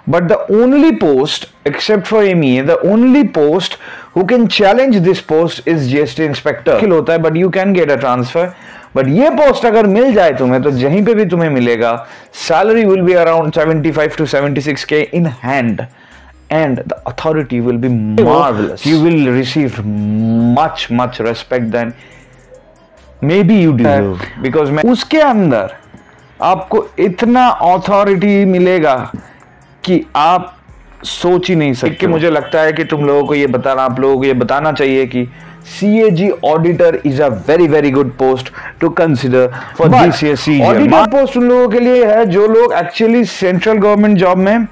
But the only post, except for MEA, the only post who can challenge this post is GST inspector. होता है, but you can get a transfer. But ये post अगर मिल जाए तुम्हें तो जहीं पे भी तुम्हें मिलेगा, salary will be around 75 to 76k in hand, and the authority will be marvelous. You will receive much respect than maybe you deserve. Because उसके अंदर आपको इतना authority मिलेगा कि आप सोच ही नहीं सकते। मुझे लगता है कि तुम लोगों को ये बताना, आप लोगों को ये बताना चाहिए कि CAG auditor is a very good post to consider for this year CAG। Auditor post उन लोगों के लिए है जो लोग एक्चुअली सेंट्रल गवर्नमेंट जॉब में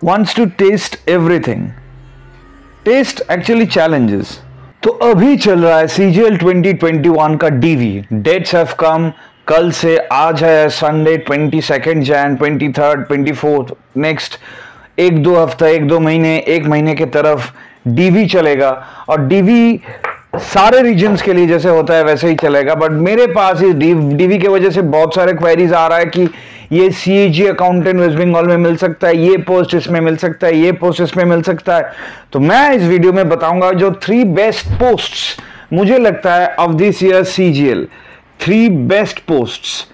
wants to test everything, test actually challenges. तो अभी चल रहा है CGL 2021 का DV, डेट्स हैव कम। कल से आज है संडे 22 जैन, 23, 24 नेक्स्ट 1-2 हफ्ता, 1-2 महीने, 1 महीने के तरफ DV चलेगा। और DV सारे रीजन्स के लिए जैसे होता है वैसे ही चलेगा। बट मेरे पास इस DV के वजह से बहुत सारे क्वेरीज आ रहा है कि ये CAG अकाउंटेंट वेस्ट बंगाल में मिल सकता है, ये पोस्ट इसमें मिल सकता है, ये पोस्ट इसमें मिल सकता है। तो मैं इस वीडियो में बताऊंगा जो 3 बेस्ट पोस्ट्स मुझे लगता है of this year CGL, 3 best posts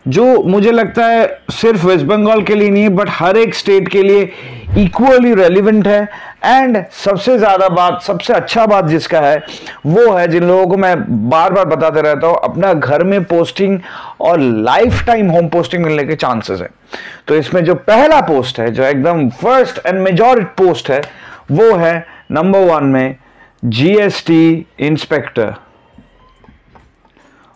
जो मुझे लगता है सिर्फ वेस्ट बंगाल के लिए नहीं बट हर एक स्टेट के लिए इक्वली रेलिवेंट है। एंड सबसे ज्यादा बात, सबसे अच्छा बात जिसका है वो है जिन लोगों को मैं बार बार बताते रहता हूं, अपना घर में पोस्टिंग और लाइफ टाइम होम पोस्टिंग मिलने के चांसेस है। तो इसमें जो पहला पोस्ट है, जो एकदम फर्स्ट एंड मेजॉरिटी पोस्ट है, वो है नंबर 1 में GST इंस्पेक्टर।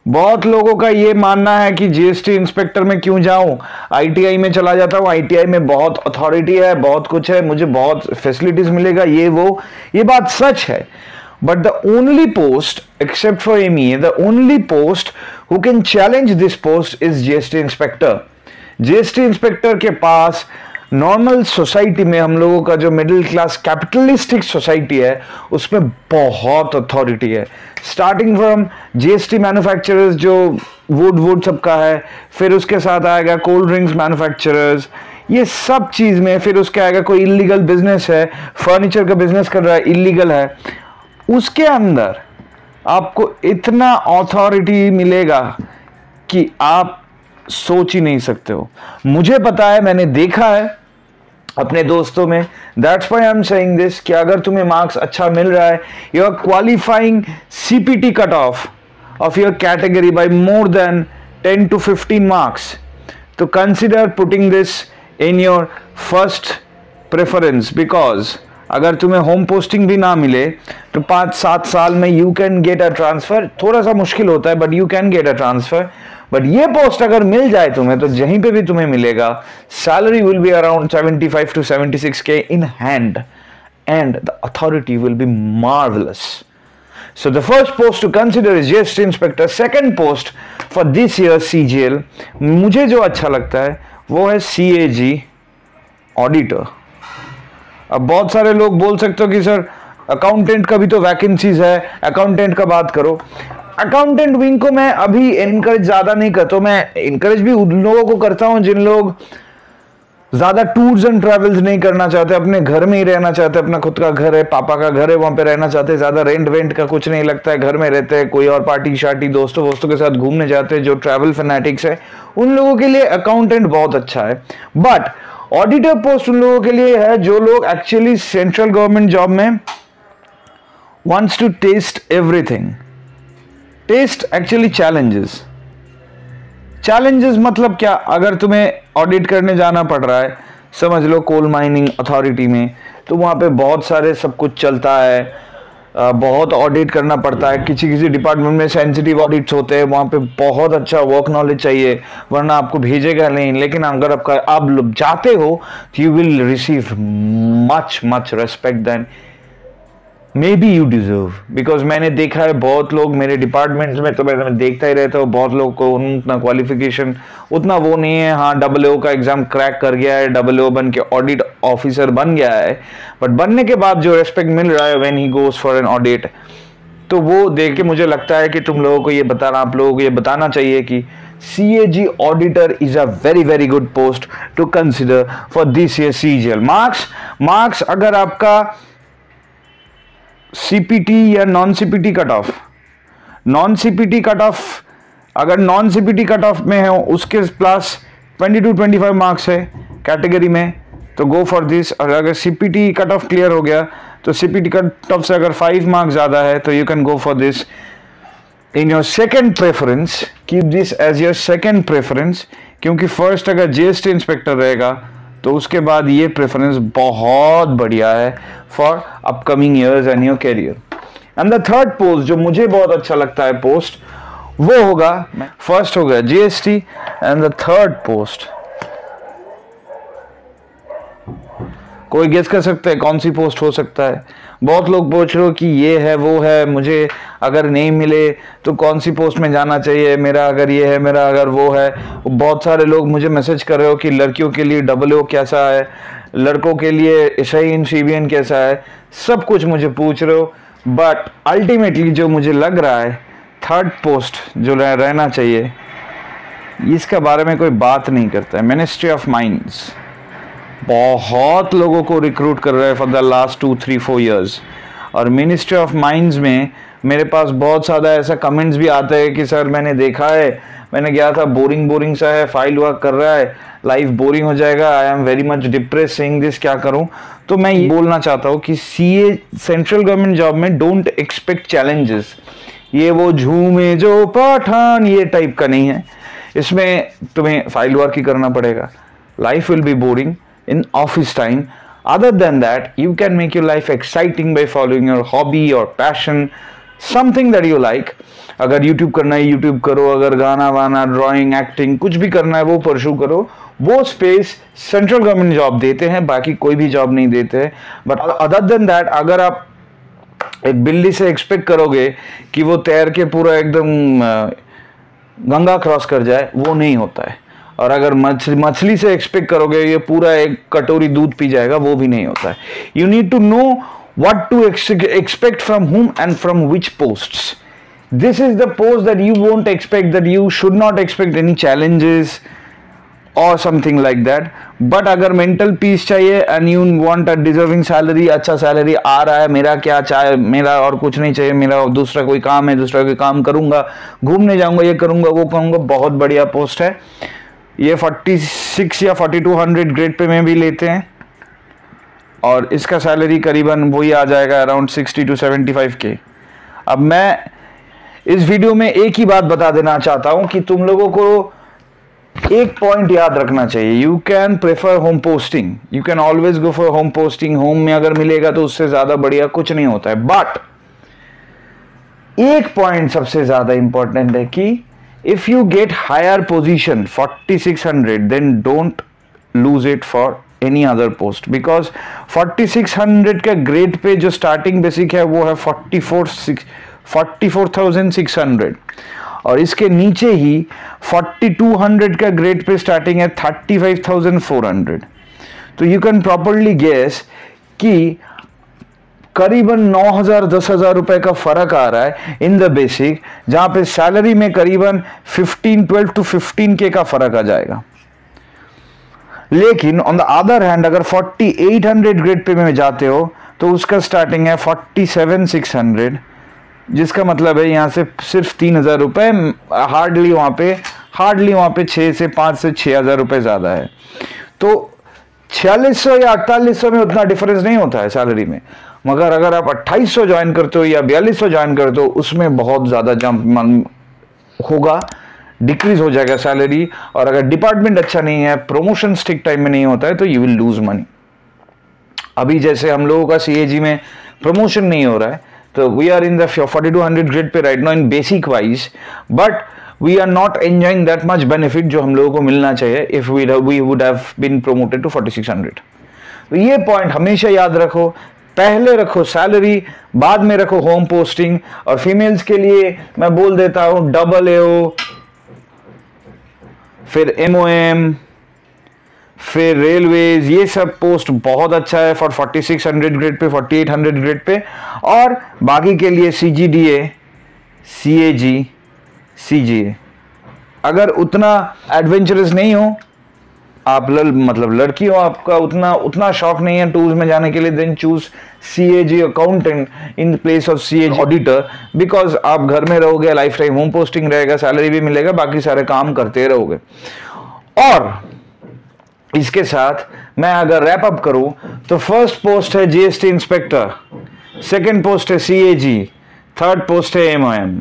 बहुत लोगों का ये मानना है कि GST इंस्पेक्टर में क्यों जाऊं, ITI में चला जाता हूं, ITI में बहुत अथॉरिटी है, बहुत कुछ है, मुझे बहुत फैसिलिटीज मिलेगा, ये वो। ये बात सच है, but the only post except for MEA, the only post who can challenge this post is GST inspector. GST inspector के पास नॉर्मल सोसाइटी में, हम लोगों का जो मिडिल क्लास कैपिटलिस्टिक सोसाइटी है, उसमें बहुत अथॉरिटी है। स्टार्टिंग फ्रॉम GST मैन्युफैक्चरर्स जो वुड सबका है, फिर उसके साथ आएगा कोल्ड ड्रिंक्स मैन्युफैक्चरर्स, ये सब चीज में, फिर उसके आएगा कोई इलीगल बिजनेस है, फर्नीचर का बिजनेस कर रहा है, इलीगल है, उसके अंदर आपको इतना अथॉरिटी मिलेगा कि आप सोच ही नहीं सकते हो। मुझे पता है, मैंने देखा है अपने दोस्तों में, that's why I am saying this, कि अगर तुम्हें मार्क्स अच्छा मिल रहा है, you are qualifying CPT cut off of your category by more than 10 to 15 marks, तो consider putting this in your first preference, because अगर तुम्हें होम पोस्टिंग भी ना मिले तो 5-7 साल में you can get a transfer. थोड़ा सा मुश्किल होता है but you can get a transfer. But ये पोस्ट अगर मिल जाए तुम्हें तो जहीं पे भी तुम्हें मिलेगा, salary will be around 75 to 76k in hand, and the authority will be marvelous. So the first post to consider is GST inspector. Second post for this year CGL, मुझे जो अच्छा लगता है वो है CAG ऑडिटर। अब बहुत सारे लोग बोल सकते हो कि सर अकाउंटेंट का भी तो वैकेंसीज है, अकाउंटेंट का बात करो। अकाउंटेंट विंग को मैं अभी इनकरेज ज्यादा नहीं करता, मैं इनकरेज भी उन लोगों को करता हूं जिन लोग ज्यादा टूर्स एंड ट्रैवल्स नहीं करना चाहते, अपने घर में ही रहना चाहते, अपना खुद का घर है, पापा का घर है, वहां पे रहना चाहते, ज्यादा रेंट वेंट का कुछ नहीं लगता है, घर में रहते हैं, कोई और पार्टी शार्टी दोस्तों के साथ घूमने जाते हैं, जो ट्रैवल फैनेटिक्स है, उन लोगों के लिए अकाउंटेंट बहुत अच्छा है। बट ऑडिटर पोस्ट उन लोगों के लिए है जो लोग एक्चुअली सेंट्रल गवर्नमेंट जॉब में wants to taste everything, taste actually challenges मतलब क्या, अगर तुम्हें ऑडिट करने जाना पड़ रहा है, समझ लो कोल माइनिंग अथॉरिटी में, तो वहां पे बहुत सारे सब कुछ चलता है, बहुत ऑडिट करना पड़ता है, किसी डिपार्टमेंट में सेंसिटिव ऑडिट्स होते हैं, वहां पे बहुत अच्छा वर्क नॉलेज चाहिए वरना आपको भेजेगा नहीं। लेकिन अगर आप जाते हो तो you will receive much respect then may be you deserve. Because मैंने देखा है बहुत लोग मेरे डिपार्टमेंट्स में, तो मैं देखता ही रहता हूँ, बहुत लोग को उतना क्वालिफिकेशन उतना वो नहीं है। हाँ, AA का एग्जाम क्रैक कर गया है, AA बन के ऑडिट ऑफिसर बन गया है, बट बनने के बाद जो रेस्पेक्ट मिल रहा है when he goes for an audit, तो वो देख के मुझे लगता है कि तुम लोगों को ये बताना, आप लोगों को ये बताना चाहिए कि CAG auditor is a very good post to consider for this year CGL. Marks अगर आपका CPT या नॉन CPT कट ऑफ, अगर नॉन CPT कट ऑफ में है उसके प्लस 20 to 25 मार्क्स है कैटेगरी में, तो गो फॉर दिस। और अगर CPT कट ऑफ क्लियर हो गया तो CPT कट ऑफ से अगर 5 मार्क्स ज्यादा है तो you can go for this in your second preference. Keep this as your second preference, क्योंकि फर्स्ट अगर GST इंस्पेक्टर रहेगा तो उसके बाद ये प्रेफरेंस बहुत बढ़िया है for upcoming years and your career. And the third post जो मुझे बहुत अच्छा लगता है पोस्ट, वो होगा, फर्स्ट होगा GST and the third post, कोई गेस कर सकते हैं कौन सी पोस्ट हो सकता है? बहुत लोग पूछ रहे हो कि ये है वो है, मुझे अगर नहीं मिले तो कौन सी पोस्ट में जाना चाहिए, मेरा अगर ये है, मेरा अगर वो है। बहुत सारे लोग मुझे मैसेज कर रहे हो कि लड़कियों के लिए EO कैसा है, लड़कों के लिए SIN CBN कैसा है, सब कुछ मुझे पूछ रहे हो। बट अल्टीमेटली जो मुझे लग रहा है थर्ड पोस्ट जो रहना चाहिए, इसके बारे में कोई बात नहीं करता है। मिनिस्ट्री ऑफ माइंस बहुत लोगों को रिक्रूट कर रहा है फॉर द लास्ट 2-3-4 ईयर्स, और मिनिस्ट्री ऑफ माइंस में मेरे पास बहुत ज़्यादा ऐसा कमेंट्स भी आता है कि सर मैंने देखा है, मैंने गया था, बोरिंग सा है, फाइल वर्क कर रहा है, लाइफ बोरिंग हो जाएगा, I am very much depress saying this, क्या करूं? तो मैं ये बोलना चाहता हूँ कि CA सेंट्रल गवर्नमेंट जॉब में डोंट एक्सपेक्ट चैलेंजेस, ये वो झूमे जो पठान ये टाइप का नहीं है। इसमें तुम्हें फाइल वर्क ही करना पड़ेगा, life will be boring in office time. Other than that, you can make your life exciting by following your hobby or passion, something that you like. अगर YouTube करना है YouTube करो, अगर गाना वाना, ड्राइंग, एक्टिंग कुछ भी करना है वो परस्यू करो। वो स्पेस सेंट्रल गवर्नमेंट जॉब देते हैं, बाकी कोई भी जॉब नहीं देते हैं। बट अदर देन दैट, अगर आप एक बिल्ली से एक्सपेक्ट करोगे कि वो तैर के पूरा एकदम गंगा क्रॉस कर जाए, वो नहीं होता है। और अगर मछली से एक्सपेक्ट करोगे ये पूरा एक कटोरी दूध पी जाएगा, वो भी नहीं होता है। You need to know what to expect from whom and from which posts. This is the post that you won't expect, that you should not expect any challenges or something like that. But अगर mental peace चाहिए and you want a deserving salary, अच्छा salary आ रहा है, मेरा क्या चाहे, मेरा और कुछ नहीं चाहिए, मेरा दूसरा कोई काम है, दूसरा कोई काम करूंगा, घूमने जाऊंगा, ये करूंगा, वो करूंगा, बहुत बढ़िया पोस्ट है ये। 46 या 4200 ग्रेड पे में भी लेते हैं, और इसका सैलरी करीबन वही आ जाएगा अराउंड 60 to 75K। अब मैं इस वीडियो में एक ही बात बता देना चाहता हूं कि तुम लोगों को एक पॉइंट याद रखना चाहिए। You can prefer home posting, you can always go for home posting, home में अगर मिलेगा तो उससे ज्यादा बढ़िया कुछ नहीं होता है। बट एक पॉइंट सबसे ज्यादा इंपॉर्टेंट है कि if you get higher position 4600, then don't lose it for any other post, because 4600 का ग्रेड पे जो स्टार्टिंग बेसिक है वो है 44,600, और इसके नीचे ही 4200 का ग्रेड पे स्टार्टिंग है 35,400। तो यू कैन प्रॉपरली गेस कि करीबन 9,000 10,000 रुपए का फर्क आ रहा है इन द बेसिक, जहां पे सैलरी में करीबन 12 to 15K का फर्क आ जाएगा। लेकिन ऑन द अदर हैंड अगर 4800 ग्रेड पे में जाते हो तो उसका स्टार्टिंग है 47,600, जिसका मतलब है यहां से सिर्फ 3,000 रुपए, हार्डली वहां पे 6 से 5 से 6,000 रुपए ज्यादा है। तो 4600 या 4800 में उतना डिफरेंस नहीं होता है सैलरी में, मगर अगर आप 2800 ज्वाइन करते हो या 4200 ज्वाइन करते हो, उसमें बहुत ज्यादा जंप होगा, डिक्रीज हो जाएगा सैलरी। और अगर डिपार्टमेंट अच्छा नहीं है, प्रमोशन ठीक टाइम में नहीं होता है, तो यू विल लूज मनी। अभी जैसे हम लोगों का CAG में प्रमोशन नहीं हो रहा है, तो we are in the 4200 grade pay right now in basic wise, but we are not enjoying that much benefit जो हम लोगों को मिलना चाहिए if we would have been promoted to 4600। तो ये पॉइंट हमेशा याद रखो, पहले रखो सैलरी, बाद में रखो होम पोस्टिंग। और फीमेल्स के लिए मैं बोल देता हूं AAO, फिर MOM, फिर रेलवेज, ये सब पोस्ट बहुत अच्छा है for 4600 grade pay, 4800 grade pay. और बाकी के लिए CGDA, CAG, CGA, अगर उतना एडवेंचरस नहीं हो आप, मतलब लड़की हो, आपका उतना शौक नहीं है टूर्स में जाने के लिए, then choose CAG accountant in place of CAG auditor, because आप घर में रहोगे, लाइफ टाइम होम पोस्टिंग रहेगा, सैलरी भी मिलेगा, बाकी सारे काम करते रहोगे। और इसके साथ मैं अगर रैप अप करूं तो फर्स्ट पोस्ट है GST इंस्पेक्टर, सेकंड पोस्ट है CAG, थर्ड पोस्ट है MOM।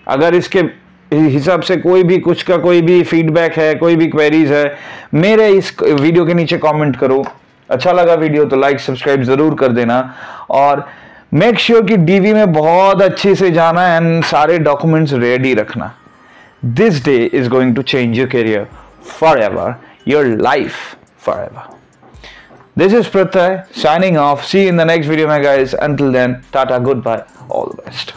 अगर इसके हिसाब से कोई भी कुछ का कोई भी फीडबैक है, कोई भी क्वेरीज है, मेरे इस वीडियो के नीचे कमेंट करो। अच्छा लगा वीडियो तो लाइक सब्सक्राइब जरूर कर देना, और मेक श्योर कि DV में बहुत अच्छे से जाना एंड सारे डॉक्यूमेंट्स रेडी रखना। This day is going to change your career forever, your life forever. This is Prathai signing off. See you in the next video, my guys. Until then, tata, goodbye, all the best.